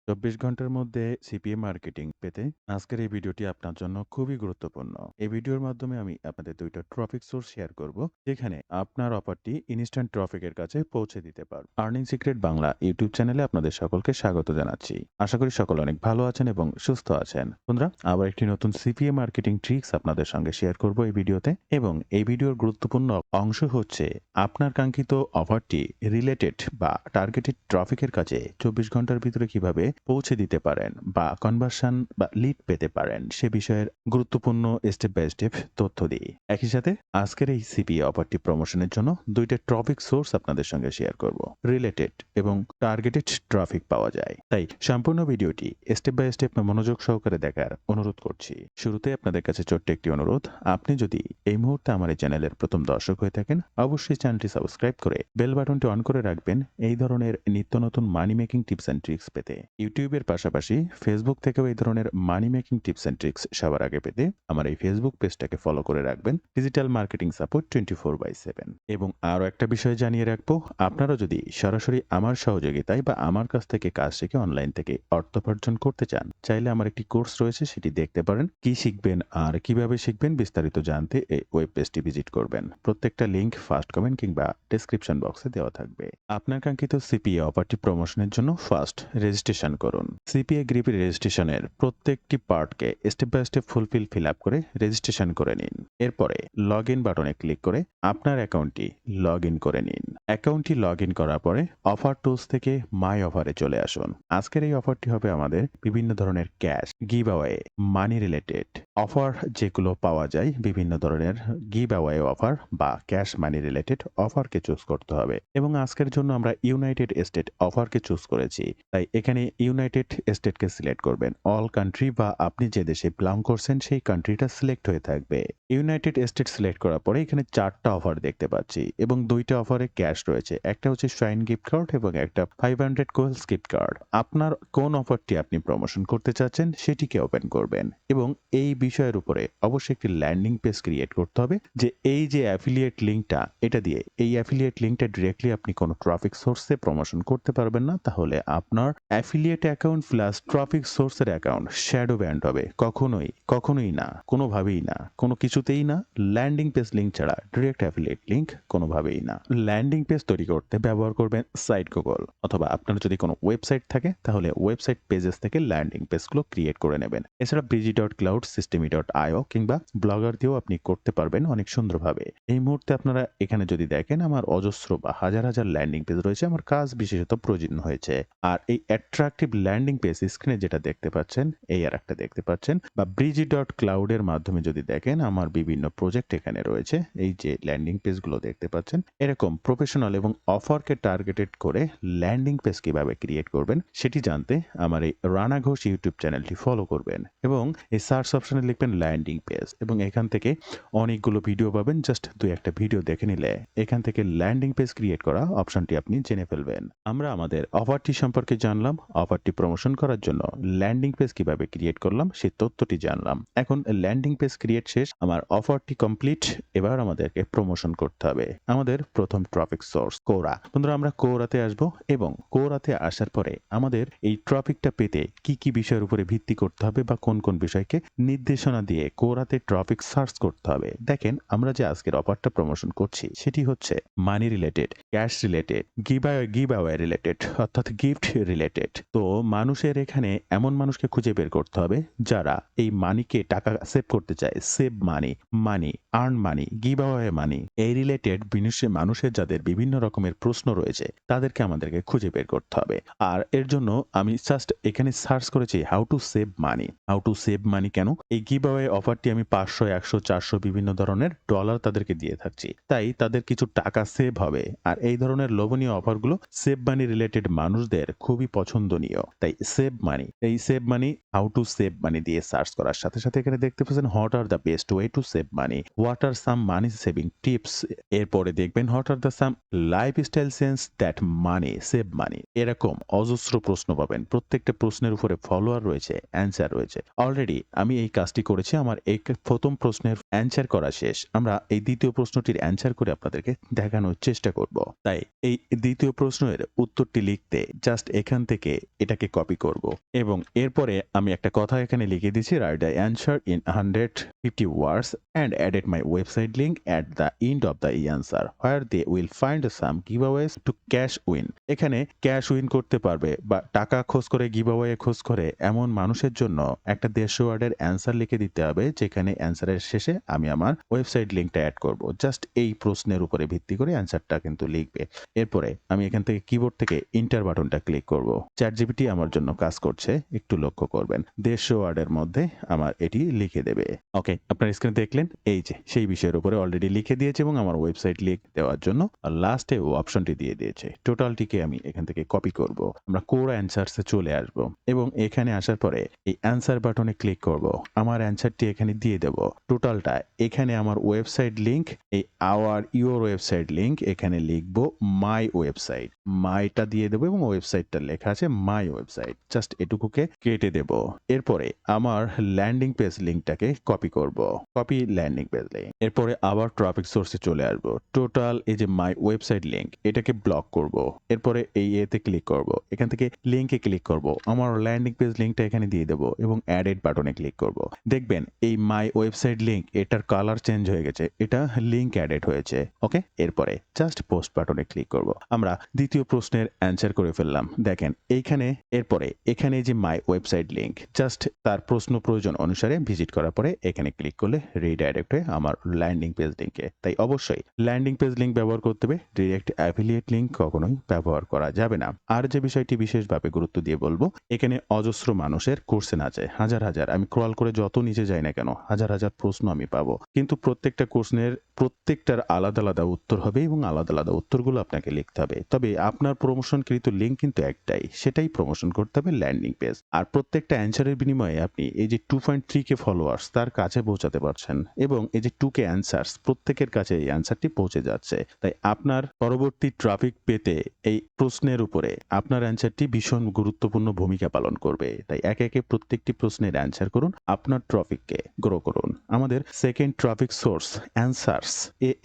২৪ ঘন্টার মধ্যে CPA marketing পেতে আজকের এই ভিডিওটি আপনার জন্য খুবই গুরুত্বপূর্ণ। এই ভিডিওর মাধ্যমে আমি আপনাদের ২ টা ট্রাফিক সোর্স শেয়ার করব, যেখানে আপনার অফারটি ইনস্ট্যান্ট ট্রাফিকের কাছে পৌঁছে দিতে পারবে। আর্নিং সিক্রেট বাংলা ইউটিউব চ্যানেলে আপনাদের সকলকে স্বাগত জানাচ্ছি। আশা করি সকলে অনেক ভালো আছেন এবং সুস্থ আছেন। বন্ধুরা, আবার একটি নতুন সিপিএ মার্কেটিং ট্রিক্স আপনাদের সঙ্গে শেয়ার করব এই ভিডিওতে, এবং এই ভিডিওর গুরুত্বপূর্ণ অংশ হচ্ছে আপনার কাঙ্ক্ষিত অফারটি রিলেটেড বা টার্গেটেড ট্রাফিকের কাছে ২৪ ঘন্টার ভিতরে কিভাবে পৌঁছে দিতে পারেন বা কনভার্সন বা লিড পেতে পারেন সে বিষয়ের গুরুত্বপূর্ণ স্টেপ বাই স্টেপ তথ্য দিই। একই সাথে আজকের এই সিপিএ অফারটি প্রমোশনের জন্য ২ টা ট্রাফিক সোর্স আপনাদের সঙ্গে শেয়ার করব। রিলেটেড এবং টার্গেটেড ট্রাফিক পাওয়া যায়, তাই সম্পূর্ণ ভিডিওটি স্টেপ বাই স্টেপ মনোযোগ সহকারে দেখার অনুরোধ করছি। শুরুতে আপনাদের কাছে ছোট্ট একটি অনুরোধ, আপনি যদি এই মুহূর্তে আমার এই চ্যানেলের প্রথম দর্শক হয়ে থাকেন, অবশ্যই চ্যানেলটি সাবস্ক্রাইব করে বেল বাটনটি অন করে রাখবেন এই ধরনের নিত্য নতুন মানি মেকিং টিপস অ্যান্ড ট্রিক্স পেতে। ইউটিউবের পাশাপাশি ফেসবুক থেকেও এই ধরনের মানি মেকিং টিপস অ্যান্ড ট্রিক্স সবার আগে পেতে আমার এই ফেসবুক পেজটাকে ফলো করে রাখবেন, ডিজিটাল মার্কেটিং সাপোর্ট 24/7। এবং আরও একটা বিষয় জানিয়ে রাখবো, আপনারা যদি সরাসরি আমার সহযোগিতায় বা আমার কাছ থেকে কাজ শিখে অনলাইন থেকে অর্থোপার্জন করতে চান, চাইলে আমার একটি কোর্স রয়েছে, সেটি দেখতে পারেন। কি শিখবেন আর কিভাবে শিখবেন বিস্তারিত জানতে এই ওয়েব পেজটি ভিজিট করবেন। প্রত্যেকটা লিংক ফার্স্ট কমেন্ট কিংবা ডেসক্রিপশন বক্সে দেওয়া থাকবে। আপনার কাঙ্ক্ষিত সিপিএ অফারটি প্রমোশনের জন্য ফার্স্ট রেজিস্ট্রেশন করুন। সিপিএ গ্রিপের রেজিস্ট্রেশনের প্রত্যেকটি পার্টকে step by step fill up করে রেজিস্ট্রেশন করে নিন। এরপরে লগ ইন বাটনে ক্লিক করে আপনার অ্যাকাউন্টটি লগ ইন করে নিন। অ্যাকাউন্টটি লগ ইন করার পরে অফার টুলস থেকে মাই অফারে চলে আসুন। আজকের এই অফারটি হবে আমাদের বিভিন্ন ধরনের ক্যাশ, গিভ অ্যাওয়ে, মানি রিলেটেড অফার যেগুলো পাওয়া যায়। বিভিন্ন ধরনের গিভ অ্যাওয়ে অফার বা ক্যাশ মানি রিলেটেড অফারকে চুজ করতে হবে, এবং আজকের জন্য আমরা ইউনাইটেড স্টেট অফারকে চুজ করেছি, তাই এখানে ইউনাইটেড স্টেটকে সিলেক্ট করবেন। অল কান্ট্রি বা আপনি যে দেশে বিলং করছেন সেই কান্ট্রিটা সিলেক্ট হয়ে থাকবে। ইউনাইটেড স্টেট সিলেক্ট করার পরে এখানে 4টা অফার দেখতে পাচ্ছি, এবং 2টা অফারে ক্যাশ রয়েছে। একটা হচ্ছে শাইন গিফট কার্ড এবং একটা 500 কোয়েলস গিফট কার্ড। আপনার কোন অফারটি আপনি প্রমোশন করতে চাচ্ছেন সেটিকে ওপেন করবেন, এবং এই বিষয়ের উপরে অবশ্যই একটি ল্যান্ডিং পেজ ক্রিয়েট করতে হবে, যে এই যে অ্যাফিলিয়েট লিঙ্কটা, এটা দিয়ে এই অ্যাফিলিয়েট লিঙ্কটা ডিরেক্টলি আপনি কোনো ট্রাফিক সোর্সে প্রমোশন করতে পারবেন না। তাহলে আপনার অ্যাফিলিয়েট অ্যাকাউন্ট প্লাস ট্রাফিক সোর্সের অ্যাকাউন্ট শ্যাডো ব্যান্ড হবে। কখনোই না, কোনোভাবেই না, কোনো কিছুতেই না। ল্যান্ডিং পেজ লিঙ্ক ছাড়া ডিরেক্ট অ্যাফিলিয়েট লিঙ্ক কোনোভাবেই না। ল্যান্ডিং পেজ তৈরি করতে ব্যবহার করবেন সাইট গুগল, অথবা আপনার যদি কোনো ওয়েবসাইট থাকে তাহলে ওয়েবসাইট পেজেস থেকে ল্যান্ডিং পেজগুলো ক্রিয়েট করে নেবেন। এছাড়া brigy.cloud, systemy.io কিংবা ব্লগার দিয়েও আপনি করতে পারবেন অনেক সুন্দরভাবে। এই মুহূর্তে আপনারা এখানে যদি দেখেন, আমার অজস্র বা হাজার হাজার ল্যান্ডিং পেজ রয়েছে, আমার কাজ বিশেষত প্রয়োজন হয়েছে। আর এই অ্যাট্রাকটিভ ল্যান্ডিং পেজ স্ক্রিনে যেটা দেখতে পাচ্ছেন, এই আর একটা দেখতে পাচ্ছেন, বা brigy.cloud এর মাধ্যমে যদি দেখেন, আমার বিভিন্ন প্রজেক্ট এখানে রয়েছে। এই যে ল্যান্ডিং পেজগুলো দেখতে পাচ্ছেন, এরকম প্রফেশনাল এবং অফারকে টার্গেটেড করে ল্যান্ডিং পেজ কিভাবে ক্রিয়েট করবেন সেটি জানতে আমার এই রানা ঘোষ ইউটিউব চ্যানেলটি ফলো করবেন, এবং এই সার্চ অপশনে লিখবেন ল্যান্ডিং পেজ, এবং এখান থেকে অনেকগুলো ভিডিও পাবেন। জাস্ট 2-1টা ভিডিও দেখে নিলে এখান থেকে ল্যান্ডিং পেজ ক্রিয়েট করা অপশনটি আপনি জেনে ফেলবেন। আমরা আমাদের অফারটি সম্পর্কে জানলাম, অফারটি প্রমোশন করার জন্য ল্যান্ডিং পেজ কিভাবে ক্রিয়েট করলাম সেই তথ্যটি জানলাম। এখন ল্যান্ডিং পেজ ক্রিয়েট শেষ, আমার অফারটি কমপ্লিট। এবার আমাদেরকে প্রমোশন করতে হবে। আমাদের প্রথম ট্রাফিক সোর্স কোরা। বন্ধুরা, আমরা কোরাতে আসব, এবং কোরাতে আসার পরে আমাদের এই ট্রাফিকটা পেতে কি কি বিষয়ের উপরে ভিত্তি করতে হবে বা কোন কোন বিষয়কে নির্দেশনা দিয়ে কোরাতে ট্রাফিক সার্চ করতে হবে। দেখেন, আমরা যে আজকের অফারটা প্রমোশন করছি সেটি হচ্ছে মানি related, cash related, give away related, অর্থাৎ গিফট রিলেটেড। তো মানুষের এখানে এমন মানুষকে খুঁজে বের করতে হবে যারা এই মানিকে টাকা সেভ করতে চায়। Save money, earn money, give away money, এই রিলেটেড মানুষের যাদের বিভিন্ন রকমের প্রশ্ন রয়েছে তাদেরকে আমাদেরকে খুঁজে বের করতে হবে। আর এর জন্য আমি জাস্ট এখানে সার্চ করেছি হাউ টু সেভ মানি। কেন? এই গিভ অ্যাওয়ে অফারটি আমি 500, 100, 400 বিভিন্ন ধরনের ডলার তাদেরকে দিয়ে থাকছি, তাই তাদের কিছু টাকা সেভ হবে। আর এই ধরনের লোভনীয় অফারগুলো সেভ মানি রিলেটেড মানুষদের খুবই পছন্দনীয়। তাই save money, how to save মানি দিয়ে সার্চ করার সাথে সাথে এখানে দেখতে পাচ্ছেন what are the best way to save money, what are some money saving tips. এরপরে দেখবেন what are the some lifestyle sense that money save মানি। এরকম অজস্র প্রশ্ন পাবেন। প্রত্যেকটা প্রশ্নের উপরে ফলোয়ার রয়েছে, অ্যান্সার রয়েছে। অলরেডি আমি এই কাজ কাজটি করেছি, আমার এই প্রথম প্রশ্নের অ্যান্সার করা শেষ। আমরা এই দ্বিতীয় প্রশ্নটির অ্যান্সার করে আপনাদেরকে দেখানোর চেষ্টা করব। তাই এই দ্বিতীয় প্রশ্নের উত্তরটি লিখতে জাস্ট এখান থেকে এটাকে কপি করব এবং এরপরে আমি একটা কথা এখানে লিখে দিয়েছি, write the answer in 150 words and added my website link at the end of the answer where they will find some giveaways to cash win. এখানে ক্যাশ উইন করতে পারবে বা টাকা খোঁজ করে গিভঅ্যাওয়ে খোঁজ করে এমন মানুষের জন্য একটা 150 ওয়ার্ডের অ্যান্সার লিখে দিতে হবে, যেখানে অ্যান্সারের শেষে আমি আমার ওয়েবসাইট লিঙ্কটা অ্যাড করব। জাস্ট এই প্রশ্নের উপরে ভিত্তি করে অ্যান্সারটা কিন্তু লিখবে। এরপরে আমি এখান থেকে কিবোর্ড থেকে ইন্টার বাটনটা ক্লিক করব। চ্যাটজিপিটি আমার জন্য কাজ করছে, একটু লক্ষ্য করবেন। 150 ওয়ার্ডের মধ্যে আমার এটি লিখে দেবে। ওকে, আপনার স্ক্রিনে দেখলেন এই যে সেই বিষয়ের উপরে অলরেডি লিখে দিয়েছে এবং আমার ওয়েবসাইট লিঙ্ক দেওয়ার জন্য লাস্টে ও অপশনটি দিয়ে দিয়েছে। টোটালটিকে আমি এখান থেকে কপি করব। আমরা কোর অ্যান্সারসে চলে আসব এবং এখানে আসার পরে এই অ্যান্সার বাটনে ক্লিক করব। আমার অ্যান্সারটি এখানে দিয়ে দেব। টোটালটা এখানে আমার ওয়েবসাইট লিঙ্ক, এই ইওর ওয়েবসাইট লিঙ্ক এখানে লিখব মাই ওয়েবসাইট, মাইটা দিয়ে দেবো এবং ওয়েবসাইটটা লেখা আছে মাই ওয়েবসাইট। জাস্ট এটুকুকে কেটে দেব। এরপরে আমার ল্যান্ডিং পেজ লিঙ্কটাকে কপি করব, কপি ল্যান্ডিং পেজ লিঙ্ক। এরপরে আবার ট্রাফিক সোর্সে চলে আসব। টোটাল এই যে মাই ওয়েবসাইট লিঙ্ক এটাকে ব্লক করব। এরপরে এই এতে ক্লিক করব, এখান থেকে লিঙ্কে ক্লিক করব, আমার ল্যান্ডিং পেজ লিঙ্কটা এখানে দিয়ে দেবো এবং অ্যাডেড বাটনে ক্লিক করব। দেখবেন এই মাই ওয়েবসাইট লিঙ্ক এটার কালার চেঞ্জ হয়ে গেছে, এটা লিঙ্ক অ্যাডেড হয়েছে। ওকে, এরপরে জাস্ট পোস্ট বাটনে ক্লিক করব। আমরা দ্বিতীয় প্রশ্নের অ্যান্সার করে ফেললাম। দেখেন এইখানে এরপরে এখানে যে মাই ওয়েবসাইট লিঙ্ক জাস্ট তার প্রশ্ন প্রয়োজন অনুসারে ভিজিট করার পরে এখানে ক্লিক করলে রিডাইরেক্ট হয়ে আমার ল্যান্ডিং পেজ লিঙ্কে। তাই অবশ্যই ল্যান্ডিং পেজ লিঙ্ক ব্যবহার করতে হবে, ডিরেক্ট অ্যাফিলিয়েট লিঙ্ক কখনোই ব্যবহার করা যাবে না। আর যে বিষয়টি বিশেষভাবে গুরুত্ব দিয়ে বলবো, এখানে অজস্র মানুষের কোশ্চেন আছে, হাজার হাজার, আমি ক্রল করে যত নিচে যাই না কেন হাজার হাজার প্রশ্ন আমি পাবো, কিন্তু প্রত্যেকটা কোশ্চেনের প্রত্যেকটার আলাদা আলাদা উত্তর হবে এবং আলাদা আলাদা উত্তরগুলো আপনাকে লিখতে হবে। তবে আপনার প্রমোশনকৃত লিঙ্ক কিন্তু একটাই, সেটাই প্রমোশন করতে হবে ল্যান্ডিং পেজ। আর প্রত্যেকটা অ্যান্সারের বিনিময়ে আপনি এই যে 2.3K ফলোয়ার্স তার কাছে পৌঁছাতে পারছেন এবং এই যে 2K অ্যান্সার্স প্রত্যেকের কাছে এই অ্যান্সারটি পৌঁছে যাচ্ছে। তাই আপনার পরবর্তী ট্রাফিক পেতে এই প্রশ্নের উপরে আপনার অ্যান্সারটি ভীষণ গুরুত্বপূর্ণ ভূমিকা পালন করবে। তাই একে একে প্রত্যেকটি প্রশ্নের অ্যান্সার করুন, আপনার ট্রাফিককে গ্রো করুন। আমাদের second traffic source answers,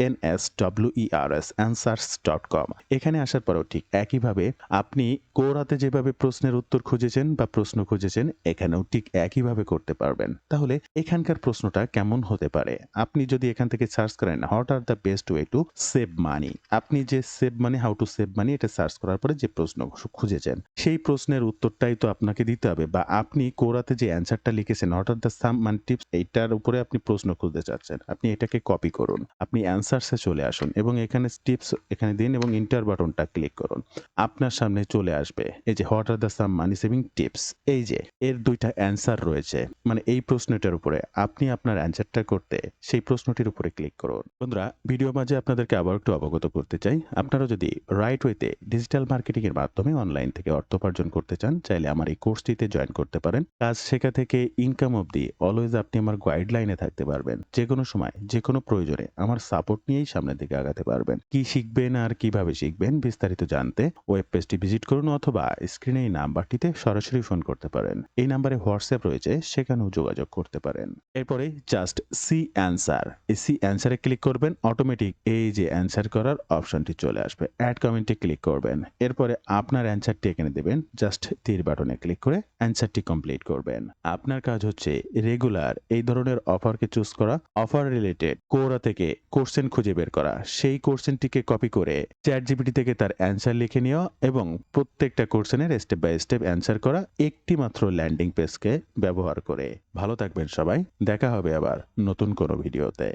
ANSWERS answers.com। এখানে আসার পরেও ঠিক একইভাবে আপনি কোরাতে যেভাবে প্রশ্নের উত্তর খুঁজেছেন বা প্রশ্ন খুঁজেছেন এখানেও ঠিক একইভাবে করতে পারবেন। তাহলে এখানকার প্রশ্নটা কেমন হতে পারে? আপনি যদি এখান থেকে সার্চ করেন what are the best way to save মানি, আপনি যে save money, how to save মানি এটা সার্চ করার পরে যে প্রশ্ন খুঁজেছেন সেই প্রশ্নের উত্তরটাই তো আপনাকে দিতে হবে, বা আপনি কোরাতে যে অ্যান্সারটা লিখেছেন what are the some money tips এইটার উপরে আপনি প্রশ্ন খুঁজতে চাচ্ছেন, আপনি এটাকে কপি করুন, আপনি অ্যান্সারসে চলে আসুন এবং এখানে টিপস এখানে দিন এবং ইন্টার বাটনটা ক্লিক করুন। আপনার সামনে চলে আসবে এই যে what are the some money saving tips, এই যে এর দুইটা অ্যান্সার রয়েছে, মানে এই প্রশ্নটার উপরে আপনি আপনার অ্যান্সারটা করতে সেই প্রশ্নটির উপরে ক্লিক করুন। বন্ধুরা, ভিডিও মাঝে আপনাদেরকে আবার একটু অবগত করতে চাই, আপনারা যদি রাইট ওয়েতে ডিজিটাল মার্কেটিং এর মাধ্যমে অনলাইন থেকে অর্থ উপার্জন করতে চান, চাইলে আমার এই কোর্সটিতে জয়েন করতে পারেন। কাজ শেখা থেকে ইনকাম অবধি অলওয়েজ আপনি আমার গাইডলাইনে থাকতে পারবেন। যে কোনো সময় যে কোনো প্রয়োজনে আমার সাপোর্ট নিয়েই সামনের দিকে আগাতে পারবেন। কি শিখবেন আর কিভাবে শিখবেন বিস্তারিত জানতে ওয়েব পেজটি ভিজিট করুন অথবা স্ক্রিনে এই নাম্বারটিতে সরাসরি ফোন করতে পারেন। এই নাম্বারে হোয়াটসঅ্যাপ রয়েছে, সেখানেও যোগাযোগ করতে পারেন। এরপরে জাস্ট সি অ্যান্সার, এই সি অ্যান্সারে ক্লিক করবেন, অটোমেটিক এই যে অ্যান্সার করার অপশনটি চলে আসবে। অ্যাড কমেন্টে ক্লিক করবেন, এরপরে আপনার অ্যান্সারটি এখানে দেবেন, জাস্ট তীর বাটনে ক্লিক করে অ্যান্সারটি কমপ্লিট করবেন। আপনার কাজ হচ্ছে রেগুলার এই ধরনের অফারকে চুজ করা, অফার রিলেটেড কোরা থেকে কোশ্চেন খুঁজে বের করা, সেই কোশ্চেনটিকে কপি করে চ্যাটজিপিটি থেকে তার অ্যান্সার লিখে নেওয়া এবং প্রত্যেকটা কোশ্চেনের স্টেপ বাই স্টেপ অ্যান্সার করা একটি মাত্র ল্যান্ডিং পেজকে ব্যবহার করে। ভালো থাকবেন সবাই, দেখা হবে আবার নতুন কোনো ভিডিওতে।